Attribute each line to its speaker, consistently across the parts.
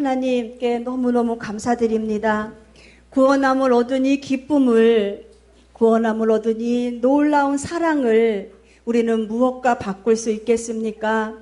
Speaker 1: 하나님께 너무너무 감사드립니다. 구원함을 얻은 이 기쁨을, 구원함을 얻은 이 놀라운 사랑을 우리는 무엇과 바꿀 수 있겠습니까?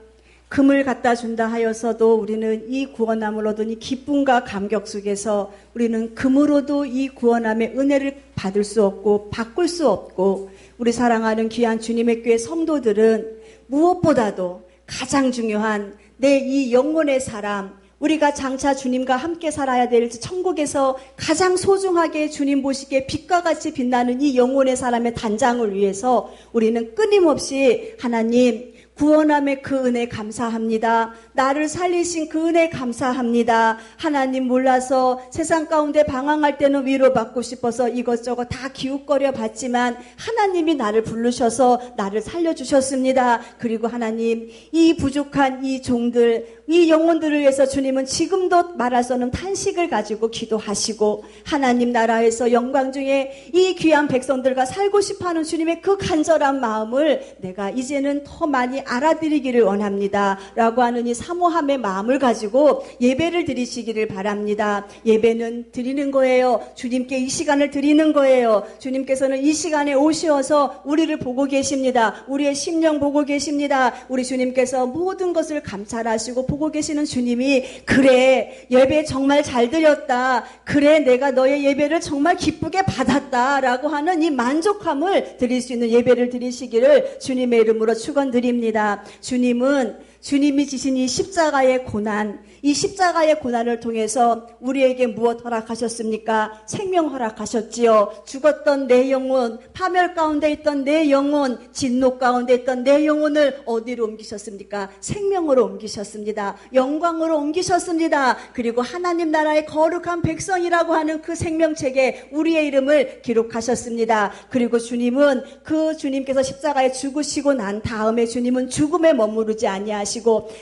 Speaker 1: 금을 갖다 준다 하여서도 우리는 이 구원함을 얻은 이 기쁨과 감격 속에서 우리는 금으로도 이 구원함의 은혜를 받을 수 없고 바꿀 수 없고, 우리 사랑하는 귀한 주님의 교회 성도들은 무엇보다도 가장 중요한 내 이 영혼의 사람, 우리가 장차 주님과 함께 살아야 될 천국에서 가장 소중하게 주님 보시기에 빛과 같이 빛나는 이 영혼의 사람의 단장을 위해서 우리는 끊임없이 하나님 구원함의 그 은혜 감사합니다. 나를 살리신 그 은혜 감사합니다. 하나님 몰라서 세상 가운데 방황할 때는 위로받고 싶어서 이것저것 다 기웃거려 봤지만 하나님이 나를 부르셔서 나를 살려주셨습니다. 그리고 하나님 이 부족한 이 종들, 이 영혼들을 위해서 주님은 지금도 말할 수 없는 탄식을 가지고 기도하시고, 하나님 나라에서 영광 중에 이 귀한 백성들과 살고 싶어하는 주님의 그 간절한 마음을 내가 이제는 더 많이 알아드리기를 원합니다 라고 하는 이 사모함의 마음을 가지고 예배를 드리시기를 바랍니다. 예배는 드리는 거예요. 주님께 이 시간을 드리는 거예요. 주님께서는 이 시간에 오셔서 우리를 보고 계십니다. 우리의 심령 보고 계십니다. 우리 주님께서 모든 것을 감찰하시고 보고 계시는 주님이, 그래 예배 정말 잘 드렸다, 그래 내가 너의 예배를 정말 기쁘게 받았다 라고 하는 이 만족함을 드릴 수 있는 예배를 드리시기를 주님의 이름으로 축원드립니다. 주님이 지신 이 십자가의 고난, 이 십자가의 고난을 통해서 우리에게 무엇 허락하셨습니까? 생명 허락하셨지요. 죽었던 내 영혼, 파멸 가운데 있던 내 영혼, 진노 가운데 있던 내 영혼을 어디로 옮기셨습니까? 생명으로 옮기셨습니다. 영광으로 옮기셨습니다. 그리고 하나님 나라의 거룩한 백성이라고 하는 그 생명책에 우리의 이름을 기록하셨습니다. 그리고 주님은 그 주님께서 십자가에 죽으시고 난 다음에 주님은 죽음에 머무르지 아니하시고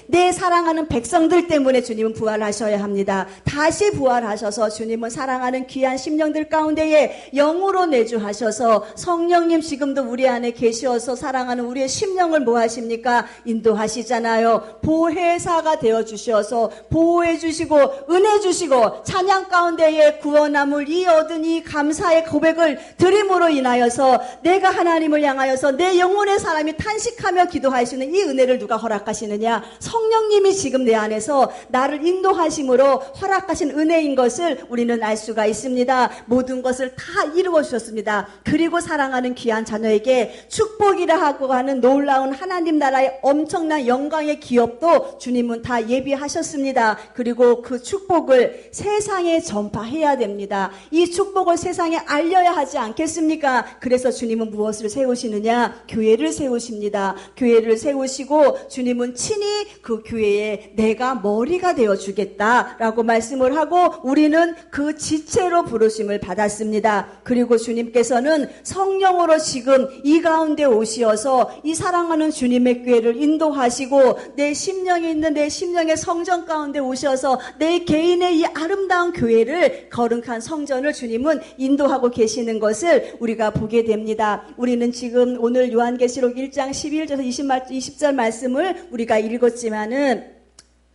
Speaker 1: 내 사랑하는 백성들 때문에 주님은 부활하셔야 합니다. 다시 부활하셔서 주님은 사랑하는 귀한 심령들 가운데에 영으로 내주하셔서 성령님 지금도 우리 안에 계셔서 사랑하는 우리의 심령을 뭐 하십니까? 인도하시잖아요. 보혜사가 되어주셔서 보호해 주시고 은혜 주시고 찬양 가운데에 구원함을 이 얻은 이 감사의 고백을 드림으로 인하여서 내가 하나님을 향하여서 내 영혼의 사람이 탄식하며 기도할 수 있는 이 은혜를 누가 허락하시느냐? 성령님이 지금 내 안에서 나를 인도하심으로 허락하신 은혜인 것을 우리는 알 수가 있습니다. 모든 것을 다 이루어 주셨습니다. 그리고 사랑하는 귀한 자녀에게 축복이라 하고 하는 놀라운 하나님 나라의 엄청난 영광의 기업도 주님은 다 예비하셨습니다. 그리고 그 축복을 세상에 전파해야 됩니다. 이 축복을 세상에 알려야 하지 않겠습니까? 그래서 주님은 무엇을 세우시느냐? 교회를 세우십니다. 교회를 세우시고 주님은 친히 그 교회에 내가 머리가 되어주겠다라고 말씀을 하고 우리는 그 지체로 부르심을 받았습니다. 그리고 주님께서는 성령으로 지금 이 가운데 오시어서 이 사랑하는 주님의 교회를 인도하시고 내 심령에 있는 내 심령의 성전 가운데 오셔서 내 개인의 이 아름다운 교회를, 거룩한 성전을 주님은 인도하고 계시는 것을 우리가 보게 됩니다. 우리는 지금 오늘 요한계시록 1장 11절에서 20절 말씀을 우리가 읽었지만은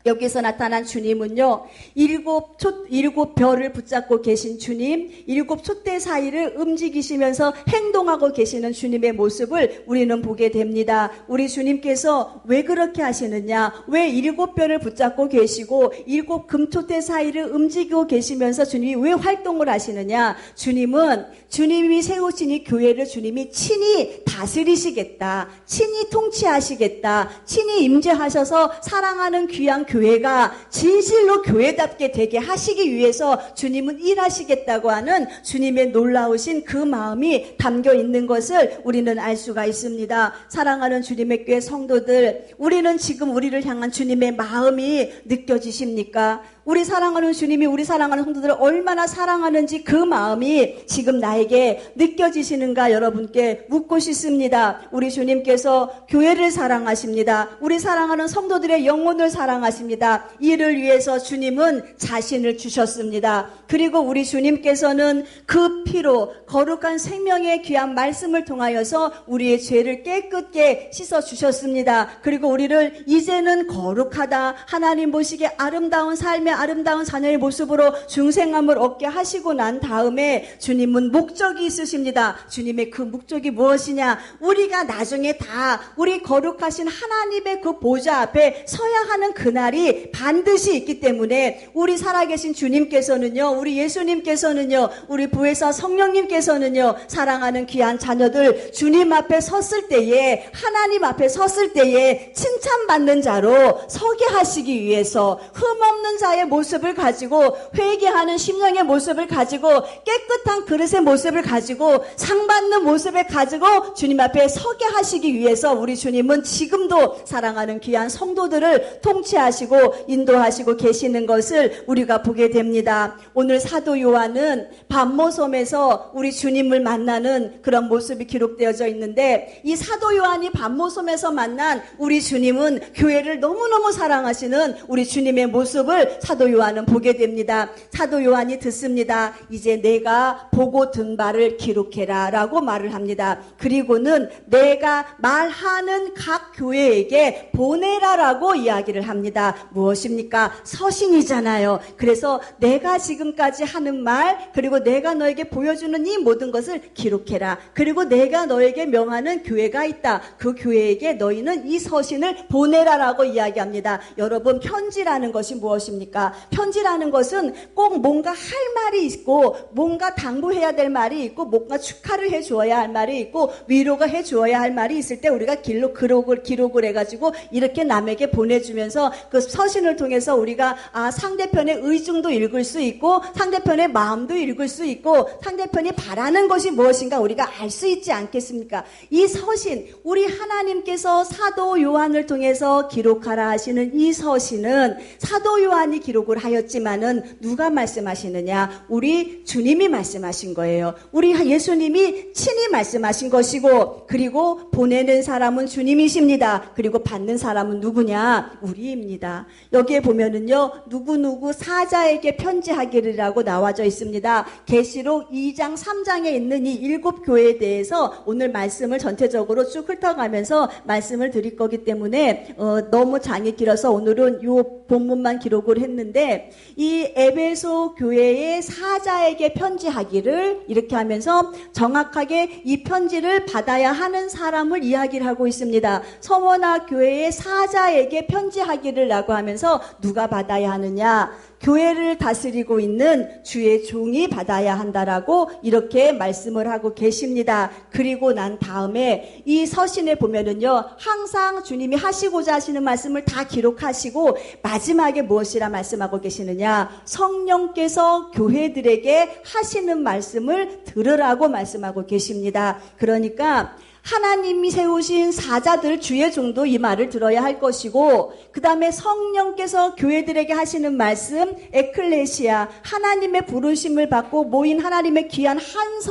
Speaker 1: 여기서 나타난 주님은요, 일곱 별을 붙잡고 계신 주님, 일곱 촛대 사이를 움직이시면서 행동하고 계시는 주님의 모습을 우리는 보게 됩니다. 우리 주님께서 왜 그렇게 하시느냐? 왜 일곱 별을 붙잡고 계시고 일곱 금촛대 사이를 움직이고 계시면서 주님이 왜 활동을 하시느냐? 주님이 세우신 이 교회를 주님이 친히 다스리시겠다, 친히 통치하시겠다, 친히 임재하셔서 사랑하는 귀한 교회가 진실로 교회답게 되게 하시기 위해서 주님은 일하시겠다고 하는 주님의 놀라우신 그 마음이 담겨 있는 것을 우리는 알 수가 있습니다. 사랑하는 주님의 교회 성도들, 우리는 지금 우리를 향한 주님의 마음이 느껴지십니까? 우리 사랑하는 주님이 우리 사랑하는 성도들을 얼마나 사랑하는지 그 마음이 지금 나에게 느껴지시는가 여러분께 묻고 싶습니다. 우리 주님께서 교회를 사랑하십니다. 우리 사랑하는 성도들의 영혼을 사랑하십니다. 이를 위해서 주님은 자신을 주셨습니다. 그리고 우리 주님께서는 그 피로 거룩한 생명의 귀한 말씀을 통하여서 우리의 죄를 깨끗게 씻어주셨습니다. 그리고 우리를 이제는 거룩하다, 하나님 보시기에 아름다운 삶의 하나님의 아름다운 자녀의 모습으로 중생함을 얻게 하시고 난 다음에 주님은 목적이 있으십니다. 주님의 그 목적이 무엇이냐? 우리가 나중에 다 우리 거룩하신 하나님의 그 보좌 앞에 서야 하는 그날이 반드시 있기 때문에 우리 살아계신 주님께서는요, 우리 예수님께서는요, 우리 부회사 성령님께서는요, 사랑하는 귀한 자녀들 주님 앞에 섰을 때에, 하나님 앞에 섰을 때에 칭찬받는 자로 서게 하시기 위해서 흠없는 자의 모습을 가지고, 회개하는 심령의 모습을 가지고, 깨끗한 그릇의 모습을 가지고, 상 받는 모습을 가지고 주님 앞에 서게 하시기 위해서 우리 주님은 지금도 사랑하는 귀한 성도들을 통치하시고 인도하시고 계시는 것을 우리가 보게 됩니다. 오늘 사도 요한은 반모섬에서 우리 주님을 만나는 그런 모습이 기록되어져 있는데, 이 사도 요한이 반모섬에서 만난 우리 주님은 교회를 너무너무 사랑하시는 우리 주님의 모습을 사도 요한은 보게 됩니다. 사도 요한이 듣습니다. 이제 내가 보고 든 바를 기록해라 라고 말을 합니다. 그리고는 내가 말하는 각 교회에게 보내라 라고 이야기를 합니다. 무엇입니까? 서신이잖아요. 그래서 내가 지금까지 하는 말, 그리고 내가 너에게 보여주는 이 모든 것을 기록해라. 그리고 내가 너에게 명하는 교회가 있다. 그 교회에게 너희는 이 서신을 보내라 라고 이야기합니다. 여러분, 편지라는 것이 무엇입니까? 편지라는 것은 꼭 뭔가 할 말이 있고, 뭔가 당부해야 될 말이 있고, 뭔가 축하를 해주어야 할 말이 있고, 위로가 해주어야 할 말이 있을 때 우리가 기록을 해가지고 이렇게 남에게 보내주면서 그 서신을 통해서 우리가 상대편의 의중도 읽을 수 있고, 상대편의 마음도 읽을 수 있고, 상대편이 바라는 것이 무엇인가 우리가 알 수 있지 않겠습니까? 이 서신, 우리 하나님께서 사도 요한을 통해서 기록하라 하시는 이 서신은 사도 요한이 기록을 하였지만은 누가 말씀하시느냐? 우리 주님이 말씀하신 거예요. 우리 예수님이 친히 말씀하신 것이고, 그리고 보내는 사람은 주님이십니다. 그리고 받는 사람은 누구냐? 우리입니다. 여기에 보면은요, 누구누구 사자에게 편지하기라고 나와져 있습니다. 계시록 2장 3장에 있는 이 7 교회에 대해서 오늘 말씀을 전체적으로 쭉 훑어가면서 말씀을 드릴 거기 때문에 너무 장이 길어서 오늘은 이 본문만 기록을 했는데, 이 에베소 교회의 사자에게 편지하기를 이렇게 하면서 정확하게 이 편지를 받아야 하는 사람을 이야기를 하고 있습니다. 서원학 교회의 사자에게 편지하기를 라고 하면서 누가 받아야 하느냐? 교회를 다스리고 있는 주의 종이 받아야 한다라고 이렇게 말씀을 하고 계십니다. 그리고 난 다음에 이 서신에 보면은요, 항상 주님이 하시고자 하시는 말씀을 다 기록하시고 마지막에 무엇이라 말씀하고 계시느냐? 성령께서 교회들에게 하시는 말씀을 들으라고 말씀하고 계십니다. 그러니까 하나님이 세우신 사자들, 주의 종도 이 말을 들어야 할 것이고, 그 다음에 성령께서 교회들에게 하시는 말씀, 에클레시아, 하나님의 부르심을 받고 모인 하나님의 귀한 한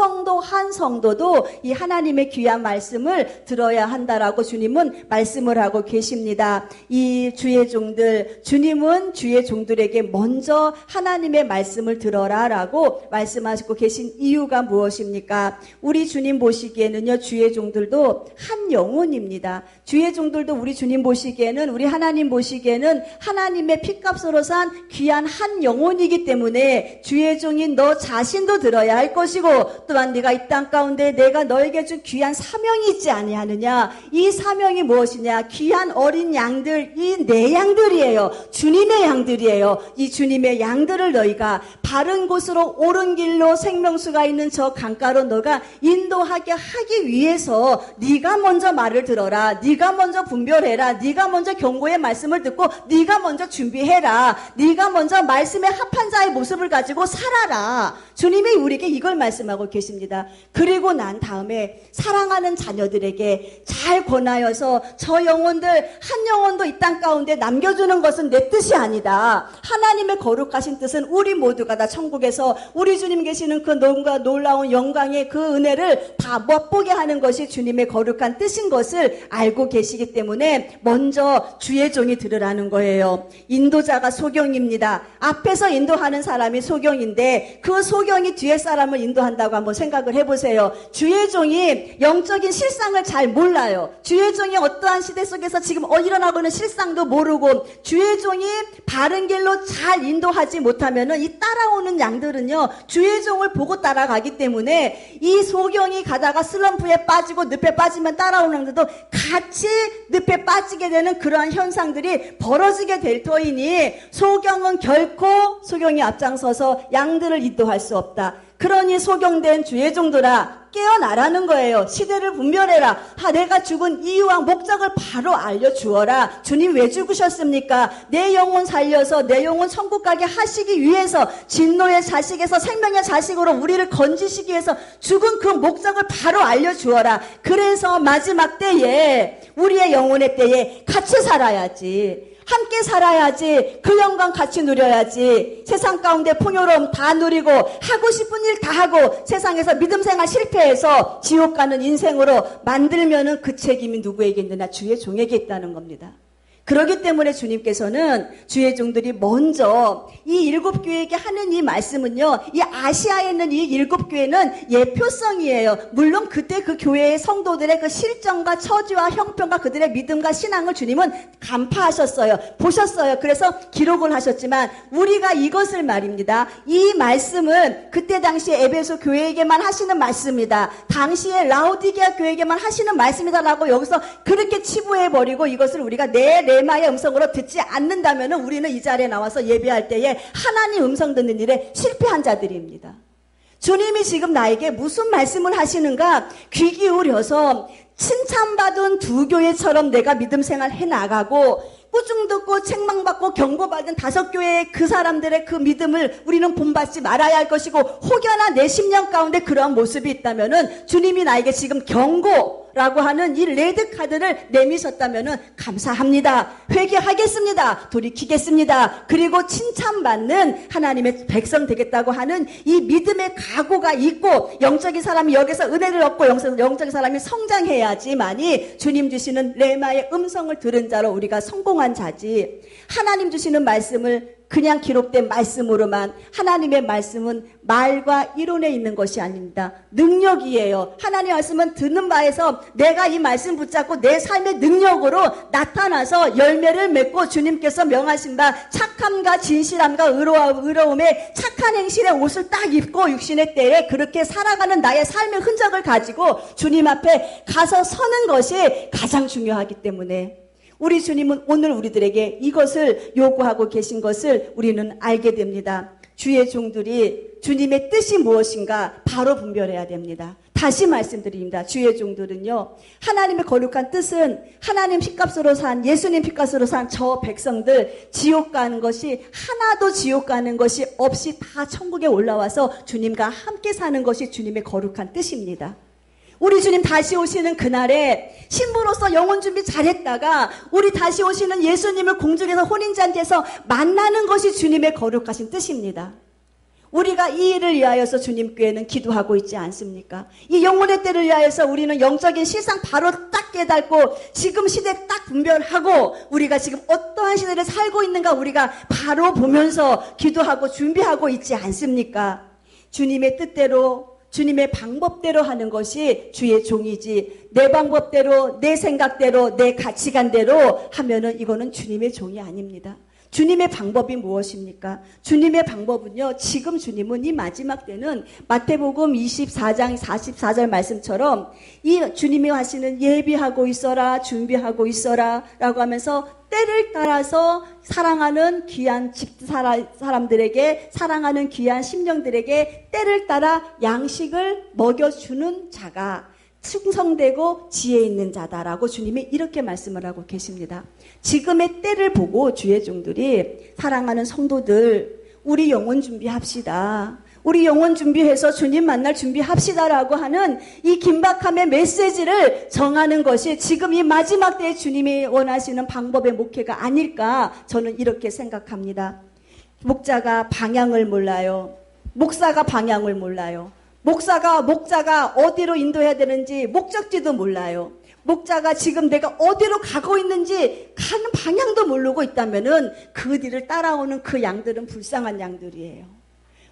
Speaker 1: 성도도 이 하나님의 귀한 말씀을 들어야 한다라고 주님은 말씀을 하고 계십니다. 이 주의 종들, 주님은 주의 종들에게 먼저 하나님의 말씀을 들어라라고 말씀하시고 계신 이유가 무엇입니까? 우리 주님 보시기에는요, 주의 종들 한 영혼입니다. 주의 종들도 우리 주님 보시기에는, 우리 하나님 보시기에는 하나님의 피값으로 산 귀한 한 영혼이기 때문에 주의 종인 너 자신도 들어야 할 것이고, 또한 네가 이 땅 가운데 내가 너에게 준 귀한 사명이 있지 아니하느냐? 이 사명이 무엇이냐? 귀한 어린 양들, 이 내 양들이에요. 주님의 양들이에요. 이 주님의 양들을 너희가 바른 곳으로, 옳은 길로, 생명수가 있는 저 강가로 너가 인도하게 하기 위해서 네가 먼저 말을 들어라. 네가 먼저 분별해라. 네가 먼저 경고의 말씀을 듣고 네가 먼저 준비해라. 네가 먼저 말씀에 합한 자의 모습을 가지고 살아라. 주님이 우리에게 이걸 말씀하고 계십니다. 그리고 난 다음에 사랑하는 자녀들에게 잘 권하여서 저 영혼들 한 영혼도 이 땅 가운데 남겨주는 것은 내 뜻이 아니다. 하나님의 거룩하신 뜻은 우리 모두가 다 천국에서 우리 주님 계시는 그 놀라운 영광의 그 은혜를 다 맛보게 하는 것이 주님의 거룩한 뜻인 것을 알고 계시기 때문에 먼저 주의 종이 들으라는 거예요. 인도자가 소경입니다. 앞에서 인도하는 사람이 소경인데 그 소경이 뒤에 사람을 인도한다고 한번 생각을 해보세요. 주의 종이 영적인 실상을 잘 몰라요. 주의 종이 어떠한 시대 속에서 지금 일어나고 있는 실상도 모르고 주의 종이 바른 길로 잘 인도하지 못하면은 이 따라오는 양들은요 주의 종을 보고 따라가기 때문에 이 소경이 가다가 슬럼프에 빠지고 늪에 빠지면 따라오는 양들도 같이 늪에 빠지게 되는 그러한 현상들이 벌어지게 될 터이니 소경은 결코 소경이 앞장서서 양들을 인도할 수 없다. 그러니 소경된 주의 종들아 깨어나라는 거예요. 시대를 분별해라. 내가 죽은 이유와 목적을 바로 알려주어라. 주님 왜 죽으셨습니까? 내 영혼 살려서 내 영혼 천국 가게 하시기 위해서 진노의 자식에서 생명의 자식으로 우리를 건지시기 위해서 죽은 그 목적을 바로 알려주어라. 그래서 마지막 때에 우리의 영혼의 때에 같이 살아야지. 함께 살아야지. 그 영광 같이 누려야지. 세상 가운데 풍요로움 다 누리고 하고 싶은 일 다 하고 세상에서 믿음 생활 실패해서 지옥 가는 인생으로 만들면은 그 책임이 누구에게 있느냐? 주의 종에게 있다는 겁니다. 그렇기 때문에 주님께서는 주의 종들이 먼저 이 7교회에게 하는 이 말씀은요, 이 아시아에 있는 이 7교회는 예표성이에요. 물론 그때 그 교회의 성도들의 그 실정과 처지와 형편과 그들의 믿음과 신앙을 주님은 간파하셨어요. 보셨어요. 그래서 기록을 하셨지만 우리가 이것을 말입니다. 이 말씀은 그때 당시에 에베소 교회에게만 하시는 말씀이다. 당시에 라오디게아 교회에게만 하시는 말씀이다라고 여기서 그렇게 치부해버리고 이것을 우리가 내 레마의 음성으로 듣지 않는다면 우리는 이 자리에 나와서 예배할 때에 하나님 음성 듣는 일에 실패한 자들입니다. 주님이 지금 나에게 무슨 말씀을 하시는가 귀 기울여서 칭찬받은 두 교회처럼 내가 믿음 생활 해나가고 꾸중 듣고 책망받고 경고받은 5교회의 그 사람들의 그 믿음을 우리는 본받지 말아야 할 것이고 혹여나 내 심령 가운데 그러한 모습이 있다면은 주님이 나에게 지금 경고라고 하는 이 레드카드를 내미셨다면은 감사합니다. 회개하겠습니다. 돌이키겠습니다. 그리고 칭찬받는 하나님의 백성 되겠다고 하는 이 믿음의 각오가 있고 영적인 사람이 여기서 은혜를 얻고 영적인 사람이 성장해야지만이 주님 주시는 레마의 음성을 들은 자로 우리가 성공한 자지. 하나님 주시는 말씀을 그냥 기록된 말씀으로만, 하나님의 말씀은 말과 이론에 있는 것이 아닙니다. 능력이에요. 하나님의 말씀은 듣는 바에서 내가 이 말씀 붙잡고 내 삶의 능력으로 나타나서 열매를 맺고 주님께서 명하신 바 착함과 진실함과 의로움에 착한 행실의 옷을 딱 입고 육신의 때에 그렇게 살아가는 나의 삶의 흔적을 가지고 주님 앞에 가서 서는 것이 가장 중요하기 때문에 우리 주님은 오늘 우리들에게 이것을 요구하고 계신 것을 우리는 알게 됩니다. 주의 종들이 주님의 뜻이 무엇인가 바로 분별해야 됩니다. 다시 말씀드립니다. 주의 종들은요, 하나님의 거룩한 뜻은 하나님 피값으로 산, 예수님 피값으로 산 저 백성들 지옥 가는 것이 하나도 지옥 가는 것이 없이 다 천국에 올라와서 주님과 함께 사는 것이 주님의 거룩한 뜻입니다. 우리 주님 다시 오시는 그날에 신부로서 영혼 준비 잘했다가 우리 다시 오시는 예수님을 공중에서 혼인잔치에서 만나는 것이 주님의 거룩하신 뜻입니다. 우리가 이 일을 위하여서 주님께는 기도하고 있지 않습니까? 이 영혼의 때를 위하여서 우리는 영적인 실상 바로 딱 깨닫고 지금 시대 딱 분별하고 우리가 지금 어떠한 시대를 살고 있는가 우리가 바로 보면서 기도하고 준비하고 있지 않습니까? 주님의 뜻대로 주님의 방법대로 하는 것이 주의 종이지 내 방법대로 내 생각대로 내 가치관대로 하면은 이거는 주님의 종이 아닙니다. 주님의 방법이 무엇입니까? 주님의 방법은요, 지금 주님은 이 마지막 때는 마태복음 24장 44절 말씀처럼 이 주님이 하시는 예비하고 있어라, 준비하고 있어라 라고 하면서 때를 따라서 사랑하는 귀한 사람들에게, 사랑하는 귀한 심령들에게 때를 따라 양식을 먹여주는 자가 충성되고 지혜 있는 자다라고 주님이 이렇게 말씀을 하고 계십니다. 지금의 때를 보고 주의 종들이 사랑하는 성도들, 우리 영혼 준비합시다. 우리 영혼 준비해서 주님 만날 준비합시다라고 하는 이 긴박함의 메시지를 정하는 것이 지금 이 마지막 때에 주님이 원하시는 방법의 목회가 아닐까 저는 이렇게 생각합니다. 목자가 방향을 몰라요. 목사가 방향을 몰라요. 목자가 어디로 인도해야 되는지 목적지도 몰라요. 목자가 지금 내가 어디로 가고 있는지 가는 방향도 모르고 있다면은 그 뒤를 따라오는 그 양들은 불쌍한 양들이에요.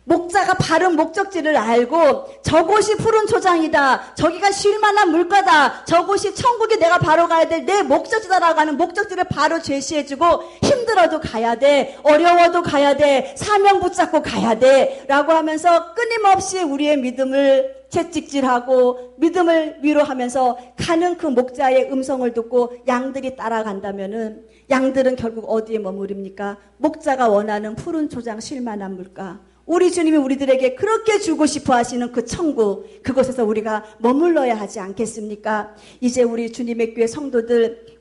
Speaker 1: 목자가 바른 목적지를 알고 저곳이 푸른 초장이다. 저기가 쉴만한 물가다. 저곳이 천국이 내가 바로 가야 될 내 목적지다라고 하는 목적지를 바로 제시해주고 힘들어도 가야 돼. 어려워도 가야 돼. 사명 붙잡고 가야 돼. 라고 하면서 끊임없이 우리의 믿음을 채찍질하고 믿음을 위로하면서 가는 그 목자의 음성을 듣고 양들이 따라간다면은 양들은 결국 어디에 머무릅니까? 목자가 원하는 푸른 초장 쉴만한 물가. 우리 주님이 우리들에게 그렇게 주고 싶어 하시는 그 천국, 그곳에서 우리가 머물러야 하지 않겠습니까? 이제 우리 주님의 교회 성도들,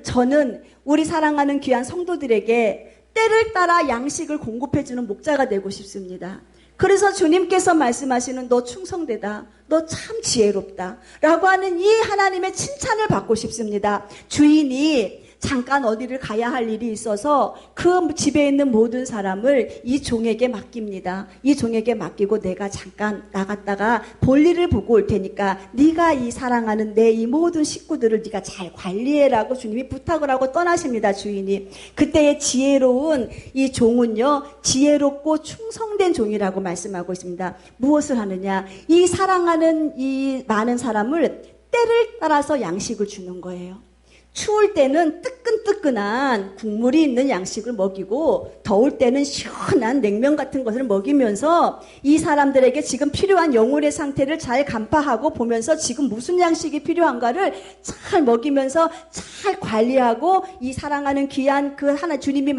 Speaker 1: 저는 우리 사랑하는 귀한 성도들에게 때를 따라 양식을 공급해주는 목자가 되고 싶습니다. 그래서 주님께서 말씀하시는 너 충성되다, 너 참 지혜롭다 라고 하는 이 하나님의 칭찬을 받고 싶습니다. 주인이 잠깐 어디를 가야 할 일이 있어서 그 집에 있는 모든 사람을 이 종에게 맡깁니다. 이 종에게 맡기고 내가 잠깐 나갔다가 볼일을 보고 올 테니까 네가 이 사랑하는 내 이 모든 식구들을 네가 잘 관리해라고 주님이 부탁을 하고 떠나십니다. 주인이. 그때의 지혜로운 이 종은요, 지혜롭고 충성된 종이라고 말씀하고 있습니다. 무엇을 하느냐? 이 사랑하는 이 많은 사람을 때를 따라서 양식을 주는 거예요. 추울 때는 뜨끈뜨끈한 국물이 있는 양식을 먹이고 더울 때는 시원한 냉면 같은 것을 먹이면서 이 사람들에게 지금 필요한 영혼의 상태를 잘 간파하고 보면서 지금 무슨 양식이 필요한가를 잘 먹이면서 잘 관리하고 이 사랑하는 귀한 그 하나 주인이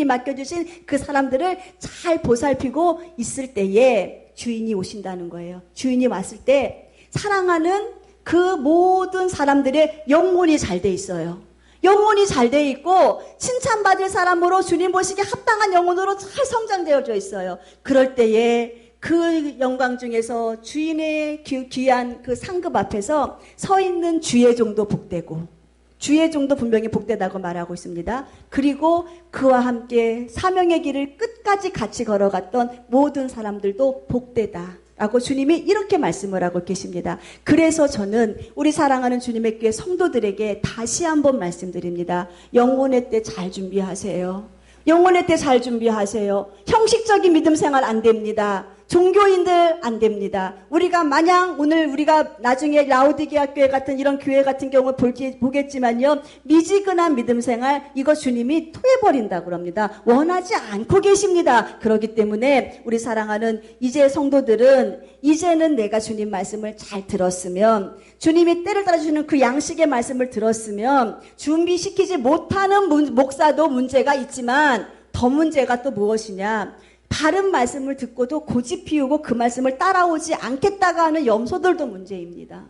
Speaker 1: 맡겨주신 그 사람들을 잘 보살피고 있을 때에 주인이 오신다는 거예요. 주인이 왔을 때 사랑하는 그 모든 사람들의 영혼이 잘 돼 있어요. 영혼이 잘 돼 있고 칭찬받을 사람으로 주님 보시기에 합당한 영혼으로 잘 성장되어져 있어요. 그럴 때에 그 영광 중에서 주인의 귀한 그 상급 앞에서 서 있는 주의 종도 복되고, 주의 종도 분명히 복되다고 말하고 있습니다. 그리고 그와 함께 사명의 길을 끝까지 같이 걸어갔던 모든 사람들도 복되다 라고 주님이 이렇게 말씀을 하고 계십니다. 그래서 저는 우리 사랑하는 주님의 교회 성도들에게 다시 한번 말씀드립니다. 영혼의 때 잘 준비하세요. 영혼의 때 잘 준비하세요. 형식적인 믿음 생활 안 됩니다. 종교인들 안 됩니다. 우리가 마냥 오늘 우리가 나중에 라오디게아 교회 같은 이런 교회 같은 경우 보겠지만요, 미지근한 믿음 생활 이거 주님이 토해버린다고 그럽니다. 원하지 않고 계십니다. 그렇기 때문에 우리 사랑하는 이제 성도들은 이제는 내가 주님 말씀을 잘 들었으면, 주님이 때를 따라주시는 그 양식의 말씀을 들었으면 준비시키지 못하는 목사도 문제가 있지만 더 문제가 또 무엇이냐, 바른 말씀을 듣고도 고집 피우고 그 말씀을 따라오지 않겠다가 하는 염소들도 문제입니다.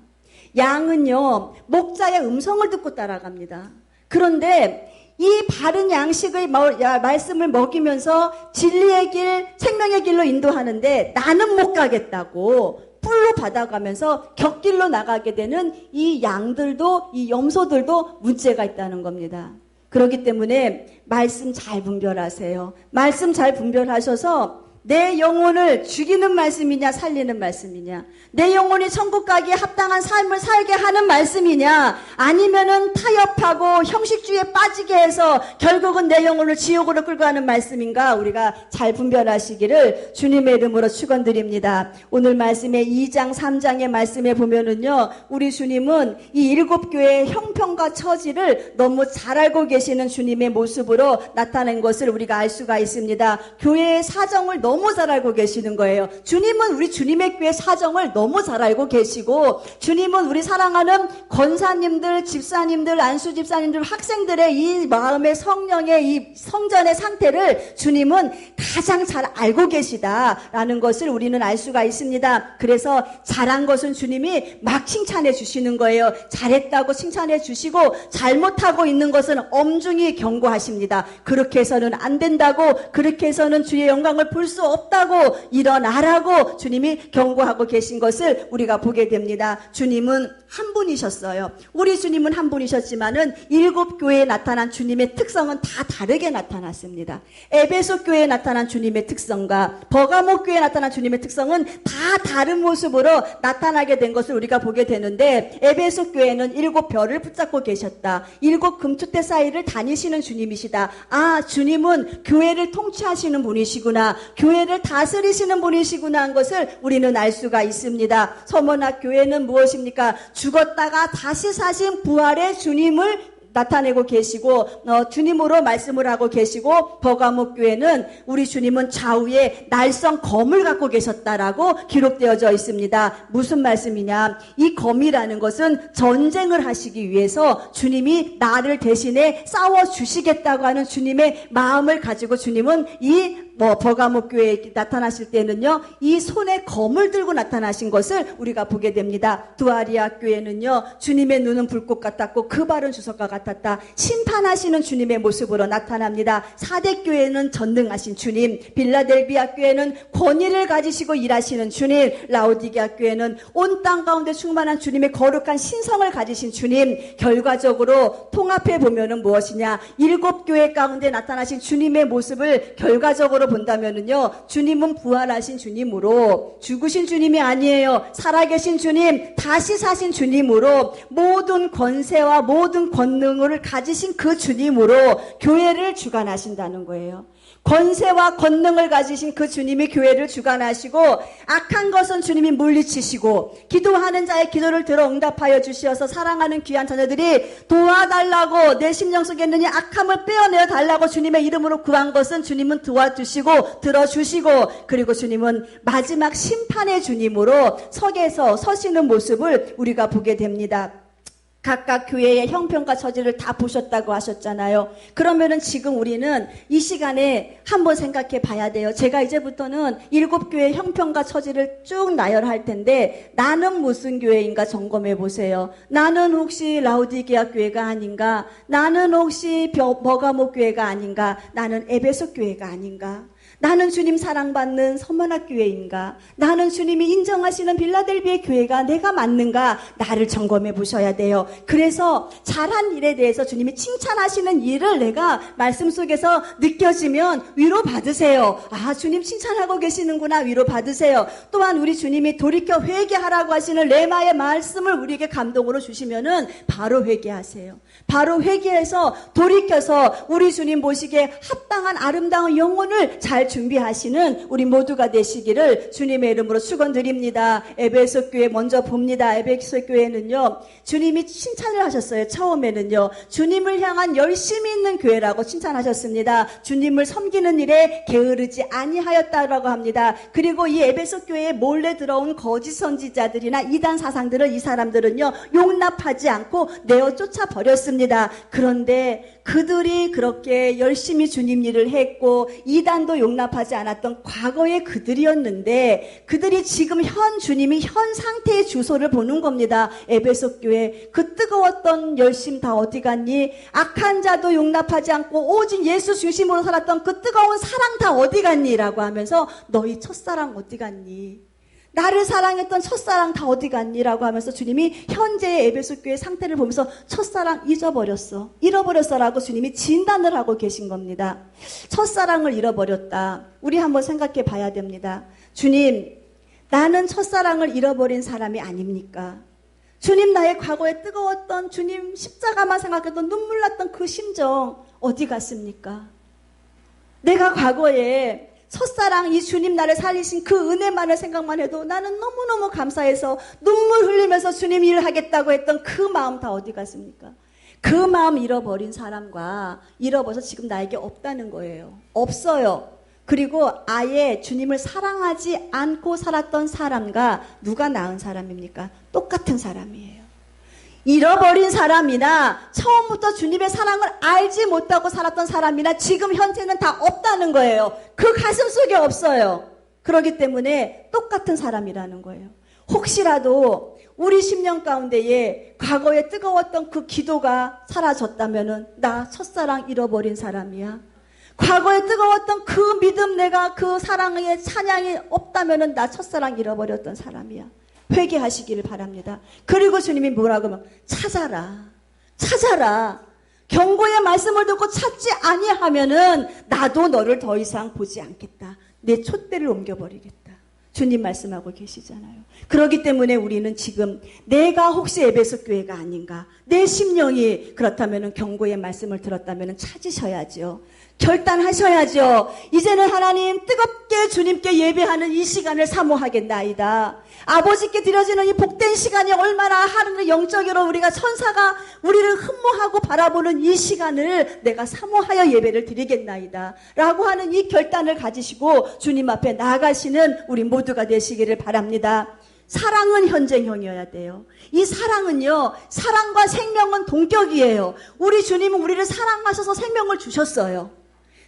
Speaker 1: 양은요, 목자의 음성을 듣고 따라갑니다. 그런데 이 바른 양식의 말씀을 먹이면서 진리의 길, 생명의 길로 인도하는데 나는 못 가겠다고 뿔로 받아가면서 곁길로 나가게 되는 이 양들도, 이 염소들도 문제가 있다는 겁니다. 그렇기 때문에 말씀 잘 분별하세요. 말씀 잘 분별하셔서 내 영혼을 죽이는 말씀이냐 살리는 말씀이냐, 내 영혼이 천국 가기에 합당한 삶을 살게 하는 말씀이냐, 아니면은 타협하고 형식주의에 빠지게 해서 결국은 내 영혼을 지옥으로 끌고 가는 말씀인가, 우리가 잘 분별하시기를 주님의 이름으로 축원드립니다. 오늘 말씀의 2장 3장의 말씀에 보면은요, 우리 주님은 이 7교회의 형편과 처지를 너무 잘 알고 계시는 주님의 모습으로 나타낸 것을 우리가 알 수가 있습니다. 교회의 사정을 너무 잘 알고 계시는 거예요. 주님은 우리 주님의 교회 사정을 너무 잘 알고 계시고, 주님은 우리 사랑하는 권사님들, 집사님들, 안수 집사님들, 학생들의 이 마음의 성령의 이 성전의 상태를 주님은 가장 잘 알고 계시다라는 것을 우리는 알 수가 있습니다. 그래서 잘한 것은 주님이 막 칭찬해 주시는 거예요. 잘했다고 칭찬해 주시고 잘못하고 있는 것은 엄중히 경고하십니다. 그렇게 해서는 안 된다고, 그렇게 해서는 주의 영광을 볼 수 없다고, 일어나라고 주님이 경고하고 계신 것을 우리가 보게 됩니다. 주님은 한 분이셨어요. 우리 주님은 한 분이셨지만은 7교회에 나타난 주님의 특성은 다 다르게 나타났습니다. 에베소 교회에 나타난 주님의 특성과 버가모 교회에 나타난 주님의 특성은 다 다른 모습으로 나타나게 된 것을 우리가 보게 되는데, 에베소 교회는 7별을 붙잡고 계셨다. 7 금투대 사이를 다니시는 주님이시다. 아, 주님은 교회를 통치하시는 분이시구나, 교회를 다스리시는 분이시구나 한 것을 우리는 알 수가 있습니다. 서머나 교회는 무엇입니까? 죽었다가 다시 사신 부활의 주님을 나타내고 계시고, 주님으로 말씀을 하고 계시고, 버가모 교회는 우리 주님은 좌우에 날성 검을 갖고 계셨다라고 기록되어져 있습니다. 무슨 말씀이냐? 이 검이라는 것은 전쟁을 하시기 위해서 주님이 나를 대신에 싸워주시겠다고 하는 주님의 마음을 가지고 주님은 버가모 교회에 나타나실 때는요, 이 손에 검을 들고 나타나신 것을 우리가 보게 됩니다. 두아리아 교회는요, 주님의 눈은 불꽃 같았고 그 발은 주석과 같았다. 심판하시는 주님의 모습으로 나타납니다. 사대 교회는 전능하신 주님, 빌라델비아 교회는 권위를 가지시고 일하시는 주님, 라오디게아 교회는 온 땅 가운데 충만한 주님의 거룩한 신성을 가지신 주님. 결과적으로 통합해 보면은 무엇이냐? 7교회 가운데 나타나신 주님의 모습을 결과적으로 본다면은요, 주님은 부활하신 주님으로, 죽으신 주님이 아니에요. 살아계신 주님, 다시 사신 주님으로, 모든 권세와 모든 권능을 가지신 그 주님으로 교회를 주관하신다는 거예요. 권세와 권능을 가지신 그 주님이 교회를 주관하시고, 악한 것은 주님이 물리치시고, 기도하는 자의 기도를 들어 응답하여 주시어서 사랑하는 귀한 자녀들이 도와달라고, 내 심령 속에 있는 이 악함을 빼어내어 달라고 주님의 이름으로 구한 것은 주님은 도와주시고 들어주시고, 그리고 주님은 마지막 심판의 주님으로 석에서 서시는 모습을 우리가 보게 됩니다. 각각 교회의 형편과 처지를 다 보셨다고 하셨잖아요. 그러면은 지금 우리는 이 시간에 한번 생각해 봐야 돼요. 제가 이제부터는 7교회의 형편과 처지를 쭉 나열할 텐데, 나는 무슨 교회인가 점검해 보세요. 나는 혹시 라오디게아 교회가 아닌가? 나는 혹시 버가모 교회가 아닌가? 나는 에베소 교회가 아닌가? 나는 주님 사랑받는 서머나 교회인가? 나는 주님이 인정하시는 빌라델비아 교회가 내가 맞는가? 나를 점검해 보셔야 돼요. 그래서 잘한 일에 대해서 주님이 칭찬하시는 일을 내가 말씀 속에서 느껴지면 위로 받으세요. 아, 주님 칭찬하고 계시는구나. 위로 받으세요. 또한 우리 주님이 돌이켜 회개하라고 하시는 레마의 말씀을 우리에게 감동으로 주시면은 바로 회개하세요. 바로 회개해서 돌이켜서 우리 주님 보시기에 합당한 아름다운 영혼을 잘 준비하시는 우리 모두가 되시기를 주님의 이름으로 축원드립니다. 에베소 교회 먼저 봅니다. 에베소 교회는요, 주님이 칭찬을 하셨어요. 처음에는요, 주님을 향한 열심히 있는 교회라고 칭찬하셨습니다. 주님을 섬기는 일에 게으르지 아니하였다라고 합니다. 그리고 이 에베소 교회에 몰래 들어온 거짓 선지자들이나 이단 사상들을 이 사람들은요, 용납하지 않고 내어 쫓아 버렸습니다. 그런데 그들이 그렇게 열심히 주님 일을 했고 이단도 용납하지 않았던 과거의 그들이었는데, 그들이 지금 현 주님이 현 상태의 주소를 보는 겁니다. 에베소 교회, 그 뜨거웠던 열심 다 어디 갔니? 악한 자도 용납하지 않고 오직 예수 중심으로 살았던 그 뜨거운 사랑 다 어디 갔니? 라고 하면서 너희 첫사랑 어디 갔니? 나를 사랑했던 첫사랑 다 어디 갔니? 라고 하면서 주님이 현재의 에베소 교회 상태를 보면서 첫사랑 잃어버렸어 라고 주님이 진단을 하고 계신 겁니다. 첫사랑을 잃어버렸다. 우리 한번 생각해 봐야 됩니다. 주님, 나는 첫사랑을 잃어버린 사람이 아닙니까? 주님, 나의 과거에 뜨거웠던 주님 십자가만 생각했던 눈물 났던 그 심정 어디 갔습니까? 내가 과거에 첫사랑, 이 주님 나를 살리신 그 은혜만을 생각만 해도 나는 너무너무 감사해서 눈물 흘리면서 주님 일을 하겠다고 했던 그 마음 다 어디 갔습니까? 그 마음 잃어버린 사람과 잃어버려서 지금 나에게 없다는 거예요. 없어요. 그리고 아예 주님을 사랑하지 않고 살았던 사람과 누가 나은 사람입니까? 똑같은 사람이에요. 잃어버린 사람이나 처음부터 주님의 사랑을 알지 못하고 살았던 사람이나 지금 현재는 다 없다는 거예요. 그 가슴 속에 없어요. 그렇기 때문에 똑같은 사람이라는 거예요. 혹시라도 우리 심령 가운데에 과거에 뜨거웠던 그 기도가 사라졌다면은 나 첫사랑 잃어버린 사람이야. 과거에 뜨거웠던 그 믿음, 내가 그 사랑의 찬양이 없다면은 나 첫사랑 잃어버렸던 사람이야. 회개하시기를 바랍니다. 그리고 주님이 뭐라고 하면 찾아라. 경고의 말씀을 듣고 찾지 아니하면은 나도 너를 더 이상 보지 않겠다. 내 촛대를 옮겨버리겠다. 주님 말씀하고 계시잖아요. 그렇기 때문에 우리는 지금 내가 혹시 에베소 교회가 아닌가, 내 심령이 그렇다면 경고의 말씀을 들었다면 찾으셔야죠. 결단하셔야죠. 이제는 하나님 뜨겁게 주님께 예배하는 이 시간을 사모하겠나이다. 아버지께 드려지는 이 복된 시간이 얼마나 하늘의 영적으로 우리가 천사가 우리를 흠모하고 바라보는 이 시간을 내가 사모하여 예배를 드리겠나이다 라고 하는 이 결단을 가지시고 주님 앞에 나아가시는 우리 모두가 되시기를 바랍니다. 사랑은 현쟁형이어야 돼요. 이 사랑은요, 사랑과 생명은 동격이에요. 우리 주님은 우리를 사랑하셔서 생명을 주셨어요.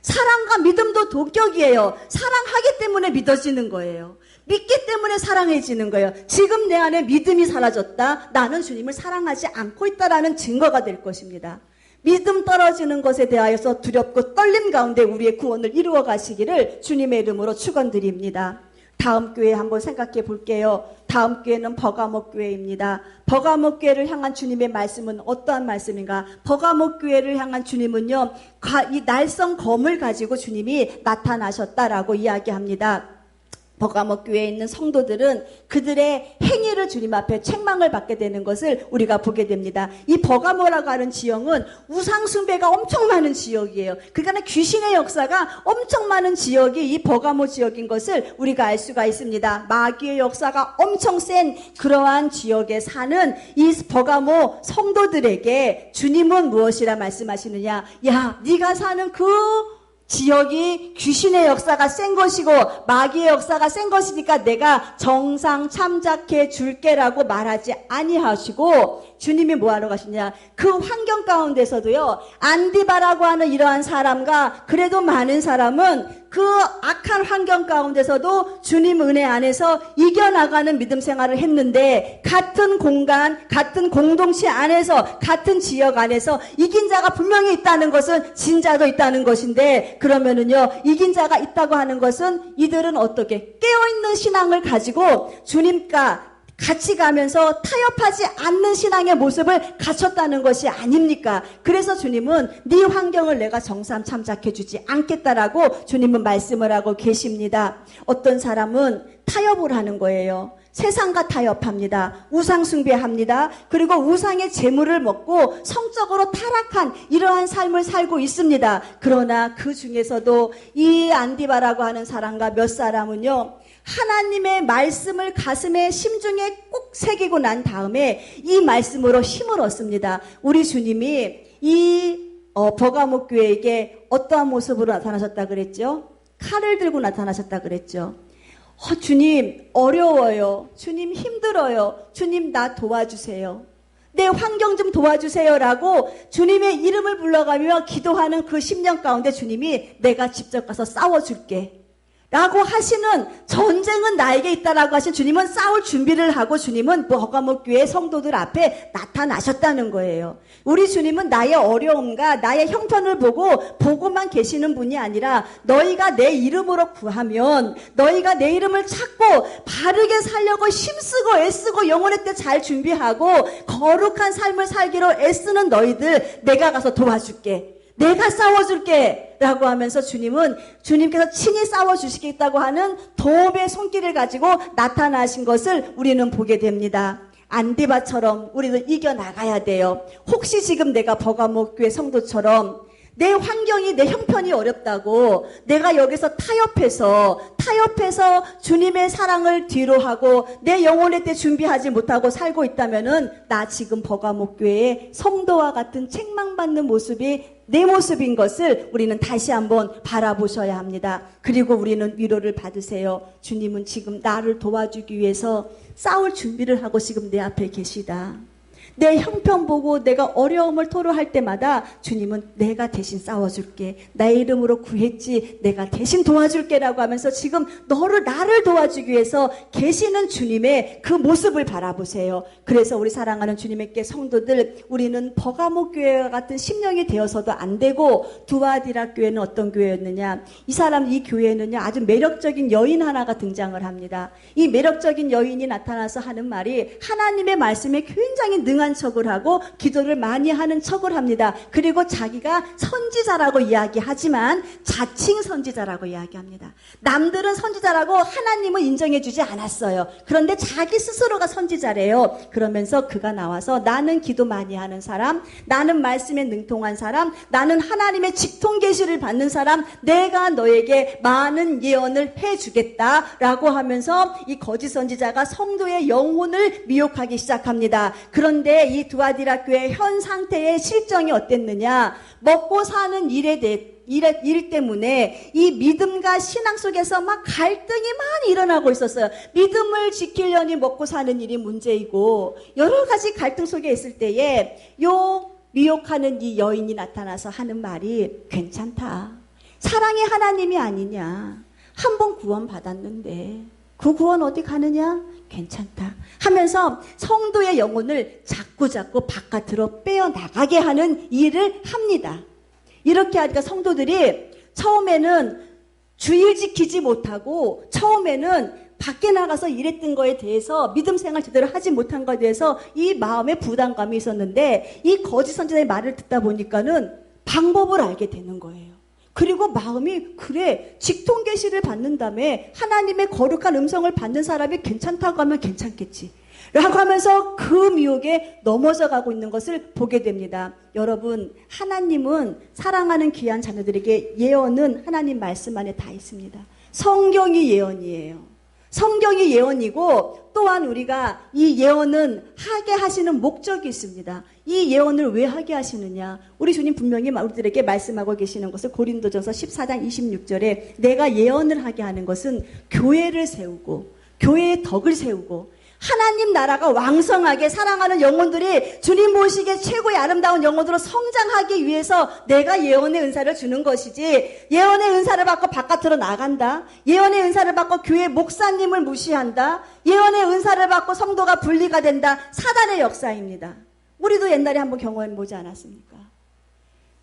Speaker 1: 사랑과 믿음도 동격이에요. 사랑하기 때문에 믿어지는 거예요. 믿기 때문에 사랑해지는 거예요. 지금 내 안에 믿음이 사라졌다. 나는 주님을 사랑하지 않고 있다라는 증거가 될 것입니다. 믿음 떨어지는 것에 대하여서 두렵고 떨림 가운데 우리의 구원을 이루어 가시기를 주님의 이름으로 축원드립니다. 다음 교회 한번 생각해 볼게요. 다음 교회는 버가모 교회입니다. 버가모 교회를 향한 주님의 말씀은 어떠한 말씀인가? 버가모 교회를 향한 주님은요, 이 날성 검을 가지고 주님이 나타나셨다라고 이야기합니다. 버가모 교회에 있는 성도들은 그들의 행위를 주님 앞에 책망을 받게 되는 것을 우리가 보게 됩니다. 이 버가모라고 하는 지역은 우상 숭배가 엄청 많은 지역이에요. 그러니까 귀신의 역사가 엄청 많은 지역이 이 버가모 지역인 것을 우리가 알 수가 있습니다. 마귀의 역사가 엄청 센 그러한 지역에 사는 이 버가모 성도들에게 주님은 무엇이라 말씀하시느냐? 야, 네가 사는 그 지역이 귀신의 역사가 센 것이고 마귀의 역사가 센 것이니까 내가 정상 참작해 줄게라고 말하지 아니하시고 주님이 뭐하러 가시냐, 그 환경 가운데서도요, 안디바라고 하는 이러한 사람과 그래도 많은 사람은 그 악한 환경 가운데서도 주님 은혜 안에서 이겨나가는 믿음 생활을 했는데, 같은 공간, 같은 공동체 안에서, 같은 지역 안에서 이긴 자가 분명히 있다는 것은 진자도 있다는 것인데, 그러면은요, 이긴 자가 있다고 하는 것은 이들은 어떻게 깨어있는 신앙을 가지고 주님과 같이 가면서 타협하지 않는 신앙의 모습을 갖췄다는 것이 아닙니까? 그래서 주님은 네 환경을 내가 정상 참작해 주지 않겠다라고 주님은 말씀을 하고 계십니다. 어떤 사람은 타협을 하는 거예요. 세상과 타협합니다. 우상 숭배합니다. 그리고 우상의 재물을 먹고 성적으로 타락한 이러한 삶을 살고 있습니다. 그러나 그 중에서도 이 안디바라고 하는 사람과 몇 사람은요, 하나님의 말씀을 가슴에 심중에 꼭 새기고 난 다음에 이 말씀으로 힘을 얻습니다. 우리 주님이 이 버가모 교회에게 어떠한 모습으로 나타나셨다 그랬죠? 칼을 들고 나타나셨다 그랬죠? 주님 어려워요. 주님 힘들어요. 주님 나 도와주세요. 내 환경 좀 도와주세요 라고 주님의 이름을 불러가며 기도하는 그 심령 가운데 주님이 내가 직접 가서 싸워줄게 라고 하시는, 전쟁은 나에게 있다라고 하신 주님은 싸울 준비를 하고 주님은 버가모 교회 성도들 앞에 나타나셨다는 거예요. 우리 주님은 나의 어려움과 나의 형편을 보고만 계시는 분이 아니라 너희가 내 이름으로 구하면, 너희가 내 이름을 찾고 바르게 살려고 힘쓰고 애쓰고 영혼의 때 잘 준비하고 거룩한 삶을 살기로 애쓰는 너희들 내가 가서 도와줄게. 내가 싸워줄게 라고 하면서 주님은 주님께서 친히 싸워주시겠다고 하는 도움의 손길을 가지고 나타나신 것을 우리는 보게 됩니다. 안디바처럼 우리도 이겨나가야 돼요. 혹시 지금 내가 버가모 교회 성도처럼 내 환경이, 내 형편이 어렵다고 내가 여기서 타협해서 주님의 사랑을 뒤로 하고 내 영혼의 때 준비하지 못하고 살고 있다면은 나 지금 버가모 교회의 성도와 같은 책망받는 모습이 내 모습인 것을 우리는 다시 한번 바라보셔야 합니다. 그리고 우리는 위로를 받으세요. 주님은 지금 나를 도와주기 위해서 싸울 준비를 하고 지금 내 앞에 계시다. 내 형편 보고 내가 어려움을 토로할 때마다 주님은 내가 대신 싸워줄게. 나의 이름으로 구했지. 내가 대신 도와줄게라고 하면서 지금 나를 도와주기 위해서 계시는 주님의 그 모습을 바라보세요. 그래서 우리 사랑하는 주님의 성도들, 우리는 버가모 교회와 같은 심령이 되어서도 안 되고, 두아디라 교회는 어떤 교회였느냐? 이 교회는요, 아주 매력적인 여인 하나가 등장을 합니다. 이 매력적인 여인이 나타나서 하는 말이 하나님의 말씀에 굉장히 능한 척을 하고 기도를 많이 하는 척을 합니다. 그리고 자기가 선지자라고 이야기하지만 자칭 선지자라고 이야기합니다. 남들은 선지자라고 하나님은 인정해주지 않았어요. 그런데 자기 스스로가 선지자래요. 그러면서 그가 나와서 나는 기도 많이 하는 사람, 나는 말씀에 능통한 사람, 나는 하나님의 직통 계시를 받는 사람, 내가 너에게 많은 예언을 해주겠다라고 하면서 이 거짓 선지자가 성도의 영혼을 미혹하기 시작합니다. 그런데 이 두아디라 교회의 현 상태의 실정이 어땠느냐? 먹고 사는 일 때문에 이 믿음과 신앙 속에서 막 갈등이 많이 일어나고 있었어요. 믿음을 지키려니 먹고 사는 일이 문제이고, 여러 가지 갈등 속에 있을 때에 요 미혹하는 이 여인이 나타나서 하는 말이, 괜찮다. 사랑의 하나님이 아니냐. 한 번 구원 받았는데 그 구원 어디 가느냐? 괜찮다 하면서 성도의 영혼을 자꾸 바깥으로 빼어나가게 하는 일을 합니다. 이렇게 하니까 성도들이 처음에는 주일 지키지 못하고, 처음에는 밖에 나가서 일했던 거에 대해서 믿음 생활 제대로 하지 못한 거에 대해서 이 마음에 부담감이 있었는데, 이 거짓 선지자의 말을 듣다 보니까는 방법을 알게 되는 거예요. 그리고 마음이, 그래, 직통 계시를 받는다며 하나님의 거룩한 음성을 받는 사람이 괜찮다고 하면 괜찮겠지 라고 하면서 그 미혹에 넘어져 가고 있는 것을 보게 됩니다. 여러분, 하나님은 사랑하는 귀한 자녀들에게 예언은 하나님 말씀 안에 다 있습니다. 성경이 예언이에요. 성경이 예언이고, 또한 우리가 이 예언은 하게 하시는 목적이 있습니다. 이 예언을 왜 하게 하시느냐? 우리 주님 분명히 우리들에게 말씀하고 계시는 것을 고린도전서 14장 26절에 내가 예언을 하게 하는 것은 교회를 세우고, 교회의 덕을 세우고, 하나님 나라가 왕성하게 사랑하는 영혼들이 주님 보시기에 최고의 아름다운 영혼으로 성장하기 위해서 내가 예언의 은사를 주는 것이지, 예언의 은사를 받고 바깥으로 나간다, 예언의 은사를 받고 교회 목사님을 무시한다, 예언의 은사를 받고 성도가 분리가 된다, 사단의 역사입니다. 우리도 옛날에 한번 경험해보지 않았습니까?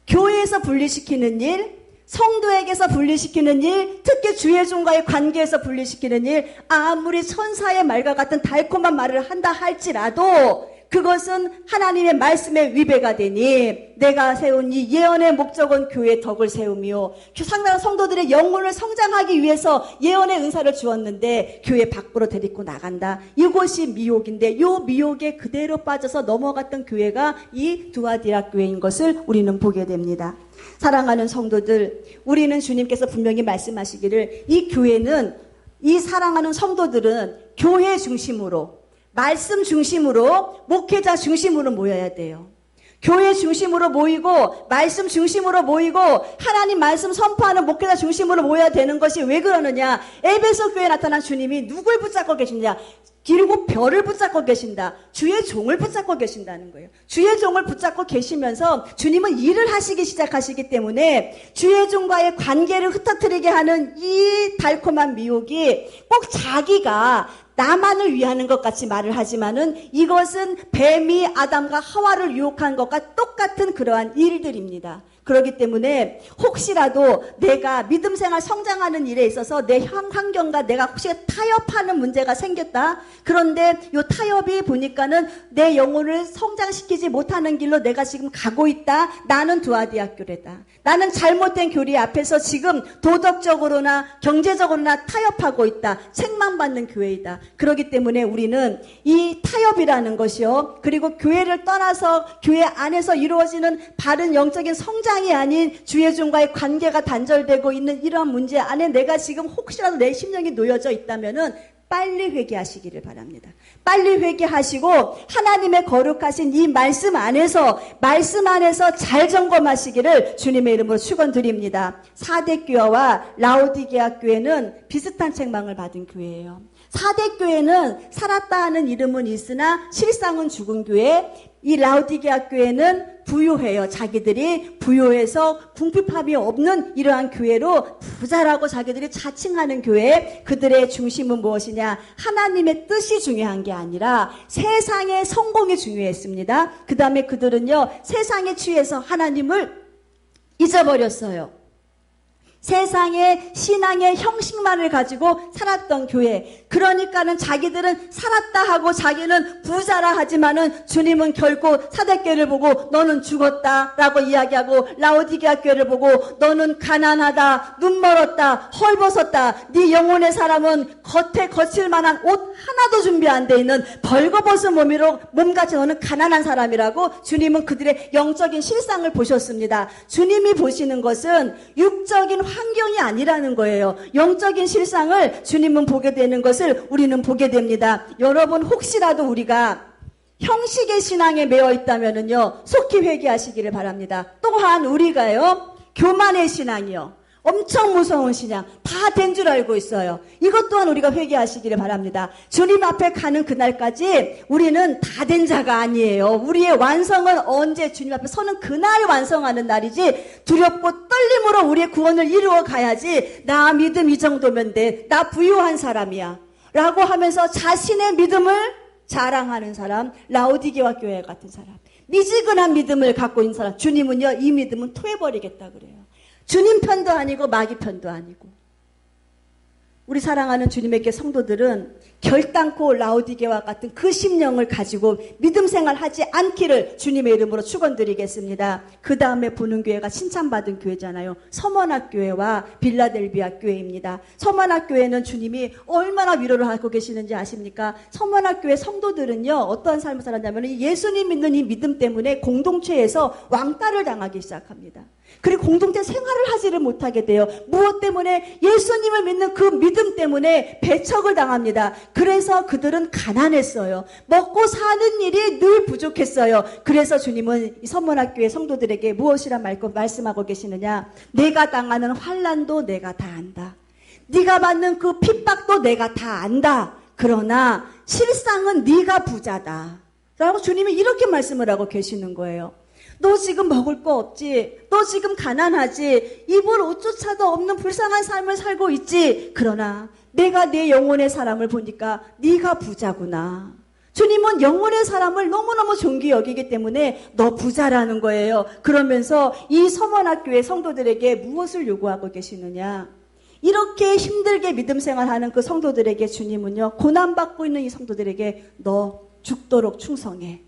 Speaker 1: 교회에서 분리시키는 일, 성도에게서 분리시키는 일, 특히 주의 종과의 관계에서 분리시키는 일, 아무리 천사의 말과 같은 달콤한 말을 한다 할지라도 그것은 하나님의 말씀에 위배가 되니, 내가 세운 이 예언의 목적은 교회의 덕을 세우며 상당한 성도들의 영혼을 성장하기 위해서 예언의 은사를 주었는데 교회 밖으로 데리고 나간다. 이것이 미혹인데, 이 미혹에 그대로 빠져서 넘어갔던 교회가 이 두아디라 교회인 것을 우리는 보게 됩니다. 사랑하는 성도들, 우리는 주님께서 분명히 말씀하시기를, 이 교회는, 이 사랑하는 성도들은 교회 중심으로, 말씀 중심으로, 목회자 중심으로 모여야 돼요. 교회 중심으로 모이고, 말씀 중심으로 모이고, 하나님 말씀 선포하는 목회자 중심으로 모여야 되는 것이 왜 그러느냐? 에베소 교회에 나타난 주님이 누굴 붙잡고 계시냐? 그리고 별을 붙잡고 계신다. 주의 종을 붙잡고 계신다는 거예요. 주의 종을 붙잡고 계시면서 주님은 일을 하시기 시작하시기 때문에 주의 종과의 관계를 흩어뜨리게 하는 이 달콤한 미혹이 꼭 자기가 나만을 위하는 것 같이 말을 하지만은 이것은 뱀이 아담과 하와를 유혹한 것과 똑같은 그러한 일들입니다. 그렇기 때문에 혹시라도 내가 믿음 생활 성장하는 일에 있어서 내 환경과 내가 혹시 타협하는 문제가 생겼다. 그런데 이 타협이 보니까는 내 영혼을 성장시키지 못하는 길로 내가 지금 가고 있다. 나는 두아디아 교회다. 나는 잘못된 교리 앞에서 지금 도덕적으로나 경제적으로나 타협하고 있다. 책망받는 교회이다. 그렇기 때문에 우리는 이 타협이라는 것이요, 그리고 교회를 떠나서 교회 안에서 이루어지는 바른 영적인 성장이 아닌 주의 종과의 관계가 단절되고 있는 이러한 문제 안에 내가 지금 혹시라도 내 심령이 놓여져 있다면은 빨리 회개하시기를 바랍니다. 빨리 회개하시고 하나님의 거룩하신 이 말씀 안에서 잘 점검하시기를 주님의 이름으로 축원드립니다. 사대교회와 라오디게아 교회는 비슷한 책망을 받은 교회예요. 사대교회는 살았다 하는 이름은 있으나 실상은 죽은 교회, 이 라오디게아 교회는 부유해요. 자기들이 부유해서 궁핍함이 없는 이러한 교회로 부자라고 자기들이 자칭하는 교회. 그들의 중심은 무엇이냐? 하나님의 뜻이 중요한 게 아니라 세상의 성공이 중요했습니다. 그 다음에 그들은요, 세상에 취해서 하나님을 잊어버렸어요. 세상의 신앙의 형식만을 가지고 살았던 교회. 그러니까는 자기들은 살았다 하고 자기는 부자라 하지만은 주님은 결코 사대교회를 보고 너는 죽었다라고 이야기하고, 라오디게아 교회를 보고 너는 가난하다, 눈 멀었다, 헐벗었다, 네 영혼의 사람은 겉에 거칠 만한 옷 하나도 준비 안 돼 있는 벌거벗은 몸같이 너는 가난한 사람이라고 주님은 그들의 영적인 실상을 보셨습니다. 주님이 보시는 것은 육적인 환경이 아니라는 거예요. 영적인 실상을 주님은 보게 되는 것을 우리는 보게 됩니다. 여러분, 혹시라도 우리가 형식의 신앙에 매여 있다면은요, 속히 회개하시기를 바랍니다. 또한 우리가요, 교만의 신앙이요, 엄청 무서운 신앙, 다 된 줄 알고 있어요. 이것 또한 우리가 회개하시기를 바랍니다. 주님 앞에 가는 그날까지 우리는 다 된 자가 아니에요. 우리의 완성은 언제 주님 앞에 서는 그날 완성하는 날이지, 두렵고 떨림으로 우리의 구원을 이루어 가야지, 나 믿음 이 정도면 돼, 나 부유한 사람이야 라고 하면서 자신의 믿음을 자랑하는 사람, 라오디게아 교회 같은 사람, 미지근한 믿음을 갖고 있는 사람, 주님은요, 이 믿음은 토해버리겠다 그래요. 주님 편도 아니고 마귀 편도 아니고. 우리 사랑하는 주님에게 성도들은 결단코 라오디게아와 같은 그 심령을 가지고 믿음 생활하지 않기를 주님의 이름으로 축원드리겠습니다. 그 다음에 보는 교회가 칭찬받은 교회잖아요. 서머나 교회와 빌라델비아 교회입니다. 서머나 교회는 주님이 얼마나 위로를 하고 계시는지 아십니까? 서머나 교회 성도들은요, 어떠한 삶을 살았냐면 예수님 믿는 이 믿음 때문에 공동체에서 왕따를 당하기 시작합니다. 그리고 공동체 생활을 하지를 못하게 돼요. 무엇 때문에? 예수님을 믿는 그 믿음 때문에 배척을 당합니다. 그래서 그들은 가난했어요. 먹고 사는 일이 늘 부족했어요. 그래서 주님은 이 선문학교의 성도들에게 무엇이라 말씀하고 계시느냐? 내가 당하는 환난도 내가 다 안다. 네가 받는 그 핍박도 내가 다 안다. 그러나 실상은 네가 부자다 라고 주님이 이렇게 말씀을 하고 계시는 거예요. 너 지금 먹을 거 없지? 너 지금 가난하지? 입을 옷조차도 없는 불쌍한 삶을 살고 있지? 그러나 내가 내 영혼의 사람을 보니까 네가 부자구나. 주님은 영혼의 사람을 너무너무 존귀히 여기기 때문에 너 부자라는 거예요. 그러면서 이 서머나교회 성도들에게 무엇을 요구하고 계시느냐? 이렇게 힘들게 믿음 생활하는 그 성도들에게 주님은요, 고난받고 있는 이 성도들에게 너 죽도록 충성해.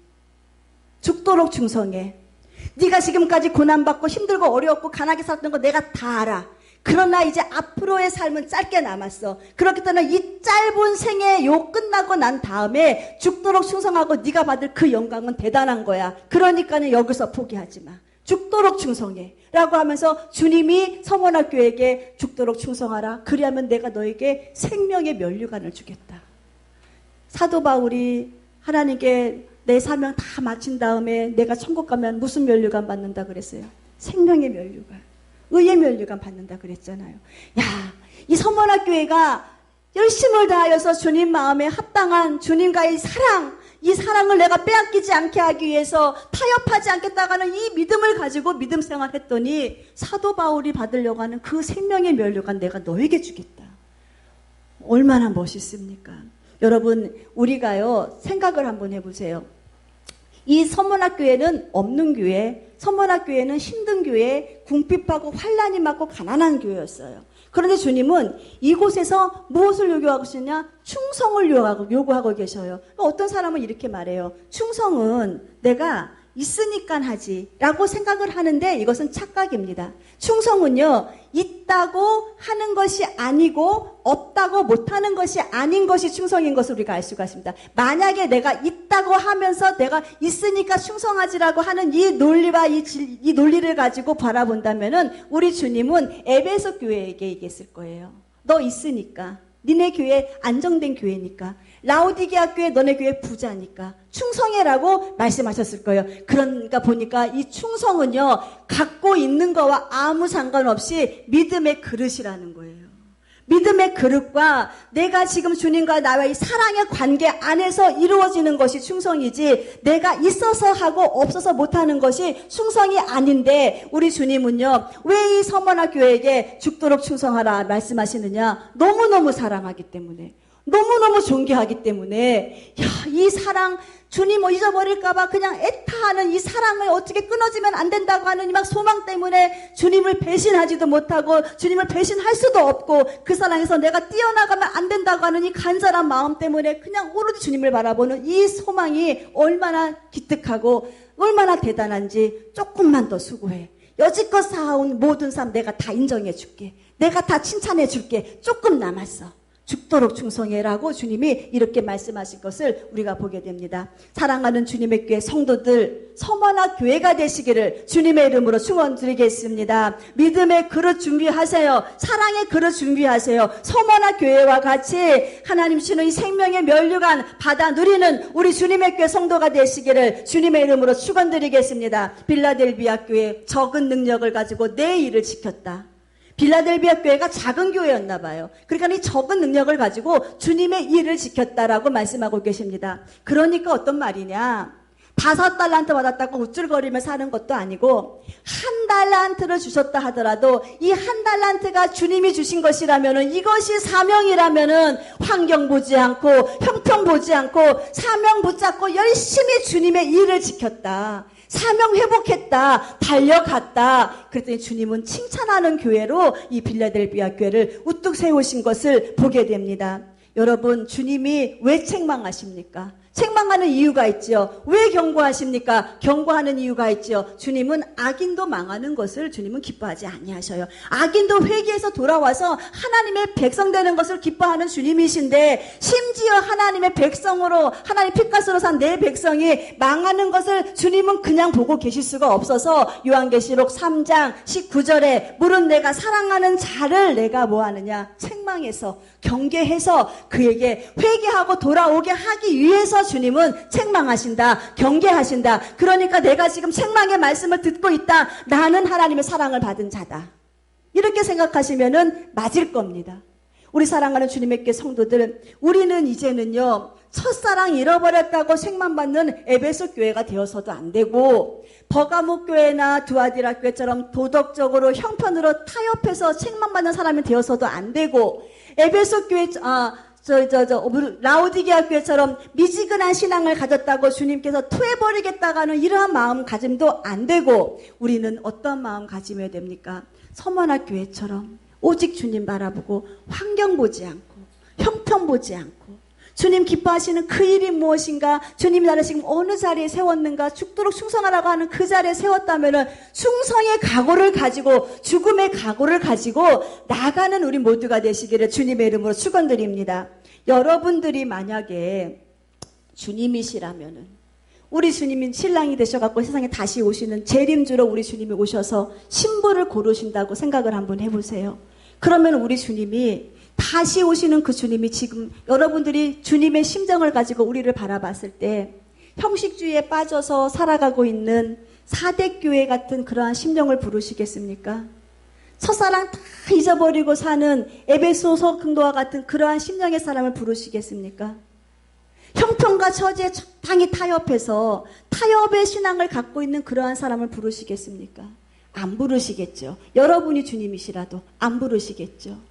Speaker 1: 죽도록 충성해. 네가 지금까지 고난받고 힘들고 어려웠고 가난하게 살았던 거 내가 다 알아. 그러나 이제 앞으로의 삶은 짧게 남았어. 그렇기 때문에 이 짧은 생애 요 끝나고 난 다음에 죽도록 충성하고 네가 받을 그 영광은 대단한 거야. 그러니까는 여기서 포기하지 마. 죽도록 충성해 라고 하면서 주님이 서머나교회에게 죽도록 충성하라. 그리하면 내가 너에게 생명의 면류관을 주겠다. 사도 바울이 하나님께 내 사명 다 마친 다음에 내가 천국 가면 무슨 면류관 받는다 그랬어요? 생명의 면류관, 의의 면류관 받는다 그랬잖아요. 야, 이 서머나교회가 열심을 다하여서 주님 마음에 합당한 주님과의 사랑, 이 사랑을 내가 빼앗기지 않게 하기 위해서 타협하지 않겠다가는 이 믿음을 가지고 믿음 생활했더니 사도 바울이 받으려고 하는 그 생명의 면류관 내가 너에게 주겠다. 얼마나 멋있습니까? 여러분, 우리가요, 생각을 한번 해보세요. 이 서머나교회는 없는 교회, 서머나교회는 힘든 교회, 궁핍하고 환난이 많고 가난한 교회였어요. 그런데 주님은 이곳에서 무엇을 요구하고 계시냐? 충성을 요구하고 계셔요. 어떤 사람은 이렇게 말해요. 충성은 내가 있으니까 하지 라고 생각을 하는데 이것은 착각입니다. 충성은요, 있다고 하는 것이 아니고 없다고 못하는 것이 아닌 것이 충성인 것을 우리가 알 수가 있습니다. 만약에 내가 있다고 하면서 내가 있으니까 충성하지라고 하는 이 논리와 이 논리를 가지고 바라본다면은 우리 주님은 에베소 교회에게 얘기했을 거예요. 너 있으니까. 니네 교회 안정된 교회니까. 라오디게아 교회 너네 교회 부자니까 충성해라고 말씀하셨을 거예요. 그러니까 보니까 이 충성은요, 갖고 있는 거와 아무 상관없이 믿음의 그릇이라는 거예요. 믿음의 그릇과 내가 지금 주님과 나와의 사랑의 관계 안에서 이루어지는 것이 충성이지, 내가 있어서 하고 없어서 못하는 것이 충성이 아닌데, 우리 주님은요, 왜 이 서머나 교회에게 죽도록 충성하라 말씀하시느냐? 너무너무 사랑하기 때문에, 너무너무 존귀하기 때문에, 이 사랑, 주님 잊어버릴까봐 그냥 애타하는 이 사랑을 어떻게 끊어지면 안 된다고 하는 이 막 소망 때문에 주님을 배신하지도 못하고 주님을 배신할 수도 없고 그 사랑에서 내가 뛰어나가면 안 된다고 하는 이 간절한 마음 때문에 그냥 오로지 주님을 바라보는 이 소망이 얼마나 기특하고 얼마나 대단한지, 조금만 더 수고해. 여지껏 쌓아온 모든 삶 내가 다 인정해 줄게. 내가 다 칭찬해 줄게. 조금 남았어. 죽도록 충성해라고 주님이 이렇게 말씀하신 것을 우리가 보게 됩니다. 사랑하는 주님의 교회 성도들, 서머나 교회가 되시기를 주님의 이름으로 축원드리겠습니다. 믿음의 그릇 준비하세요. 사랑의 그릇 준비하세요. 서머나 교회와 같이 하나님 주시는 이 생명의 면류관 받아 누리는 우리 주님의 교회 성도가 되시기를 주님의 이름으로 축원드리겠습니다. 빌라델비아 교회 적은 능력을 가지고 내 일을 지켰다. 빌라델비아 교회가 작은 교회였나 봐요. 그러니까 이 적은 능력을 가지고 주님의 일을 지켰다라고 말씀하고 계십니다. 그러니까 어떤 말이냐? 5달란트 받았다고 우쭐거리며 사는 것도 아니고 1달란트를 주셨다 하더라도 이 1달란트가 주님이 주신 것이라면은, 이것이 사명이라면은 환경 보지 않고 형편 보지 않고 사명 붙잡고 열심히 주님의 일을 지켰다. 사명 회복했다. 달려갔다. 그랬더니 주님은 칭찬하는 교회로 이 빌라델비아 교회를 우뚝 세우신 것을 보게 됩니다. 여러분, 주님이 왜 책망하십니까? 책망하는 이유가 있죠. 왜 경고하십니까? 경고하는 이유가 있죠. 주님은 악인도 망하는 것을 주님은 기뻐하지 아니하셔요. 악인도 회개해서 돌아와서 하나님의 백성 되는 것을 기뻐하는 주님이신데, 심지어 하나님의 백성으로, 하나님 핏값으로 산 내 백성이 망하는 것을 주님은 그냥 보고 계실 수가 없어서 요한계시록 3장 19절에 물은 내가 사랑하는 자를 내가 뭐하느냐? 책망해서 경계해서 그에게 회개하고 돌아오게 하기 위해서 주님은 책망하신다, 경계하신다. 그러니까 내가 지금 책망의 말씀을 듣고 있다. 나는 하나님의 사랑을 받은 자다. 이렇게 생각하시면은 맞을 겁니다. 우리 사랑하는 주님의 교회 성도들, 우리는 이제는요, 첫사랑 잃어버렸다고 책망받는 에베소 교회가 되어서도 안 되고, 버가모 교회나 두아디라 교회처럼 도덕적으로 형편으로 타협해서 책망받는 사람이 되어서도 안 되고, 에베소 교회 라오디게아 교회처럼 미지근한 신앙을 가졌다고 주님께서 토해버리겠다고 하는 이러한 마음가짐도 안 되고, 우리는 어떤 마음가짐이어야 됩니까? 서머나 교회처럼 오직 주님 바라보고 환경 보지 않고 형편 보지 않고 주님 기뻐하시는 그 일이 무엇인가, 주님이 나를 지금 어느 자리에 세웠는가, 죽도록 충성하라고 하는 그 자리에 세웠다면은 충성의 각오를 가지고, 죽음의 각오를 가지고 나가는 우리 모두가 되시기를 주님의 이름으로 축원드립니다. 여러분들이 만약에 주님이시라면은, 우리 주님이 신랑이 되셔갖고 세상에 다시 오시는 재림주로 우리 주님이 오셔서 신부를 고르신다고 생각을 한번 해보세요. 그러면 우리 주님이 다시 오시는 그 주님이 지금 여러분들이 주님의 심정을 가지고 우리를 바라봤을 때 형식주의에 빠져서 살아가고 있는 사대교회 같은 그러한 심령을 부르시겠습니까? 첫사랑 다 잊어버리고 사는 에베소 성도와 같은 그러한 심령의 사람을 부르시겠습니까? 형편과 처지에 적당히 타협해서 타협의 신앙을 갖고 있는 그러한 사람을 부르시겠습니까? 안 부르시겠죠. 여러분이 주님이시라도 안 부르시겠죠.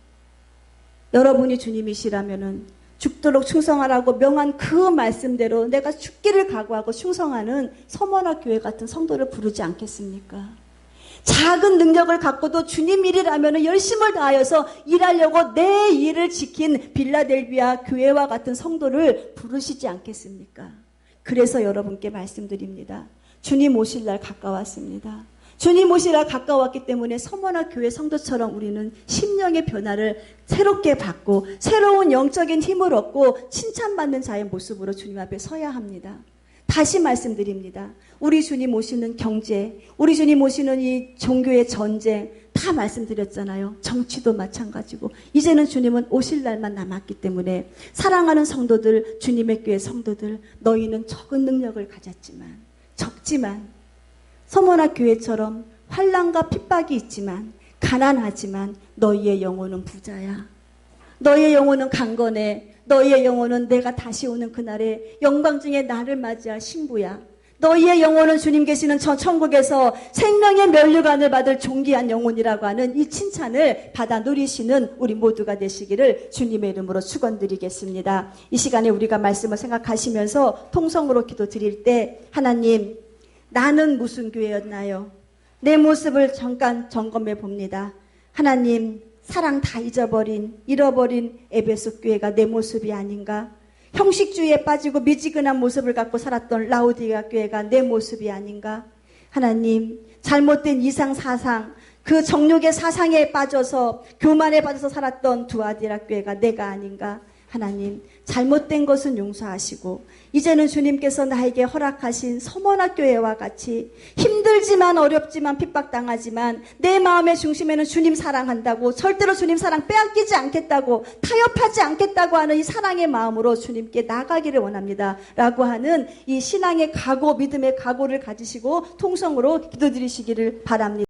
Speaker 1: 여러분이 주님이시라면은 죽도록 충성하라고 명한 그 말씀대로 내가 죽기를 각오하고 충성하는 서머나 교회 같은 성도를 부르지 않겠습니까? 작은 능력을 갖고도 주님 일이라면 열심을 다하여서 일하려고 내 일을 지킨 빌라델비아 교회와 같은 성도를 부르시지 않겠습니까? 그래서 여러분께 말씀드립니다. 주님 오실 날 가까웠습니다. 주님 오실 날 가까웠기 때문에 서머나 교회 성도처럼 우리는 심령의 변화를 새롭게 받고 새로운 영적인 힘을 얻고 칭찬받는 자의 모습으로 주님 앞에 서야 합니다. 다시 말씀드립니다. 우리 주님 오시는 경제, 우리 주님 오시는 이 종교의 전쟁 다 말씀드렸잖아요. 정치도 마찬가지고 이제는 주님은 오실 날만 남았기 때문에 사랑하는 성도들, 주님의 교회 성도들, 너희는 적은 능력을 가졌지만, 적지만 서머나 교회처럼 환난과 핍박이 있지만, 가난하지만 너희의 영혼은 부자야. 너희의 영혼은 강건해. 너희의 영혼은 내가 다시 오는 그날에 영광 중에 나를 맞이할 신부야. 너희의 영혼은 주님 계시는 저 천국에서 생명의 면류관을 받을 존귀한 영혼이라고 하는 이 칭찬을 받아 누리시는 우리 모두가 되시기를 주님의 이름으로 축원드리겠습니다. 이 시간에 우리가 말씀을 생각하시면서 통성으로 기도 드릴 때 하나님, 나는 무슨 교회였나요? 내 모습을 잠깐 점검해 봅니다. 하나님, 사랑 다 잃어버린 에베소 교회가 내 모습이 아닌가? 형식주의에 빠지고 미지근한 모습을 갖고 살았던 라오디게아 교회가 내 모습이 아닌가? 하나님, 잘못된 이상 사상, 그 정욕의 사상에 빠져서 교만에 빠져서 살았던 두아디라 교회가 내가 아닌가? 하나님, 잘못된 것은 용서하시고 이제는 주님께서 나에게 허락하신 서머나 교회와 같이 힘들지만 어렵지만 핍박당하지만 내 마음의 중심에는 주님 사랑한다고, 절대로 주님 사랑 빼앗기지 않겠다고, 타협하지 않겠다고 하는 이 사랑의 마음으로 주님께 나가기를 원합니다 라고 하는 이 신앙의 각오, 믿음의 각오를 가지시고 통성으로 기도드리시기를 바랍니다.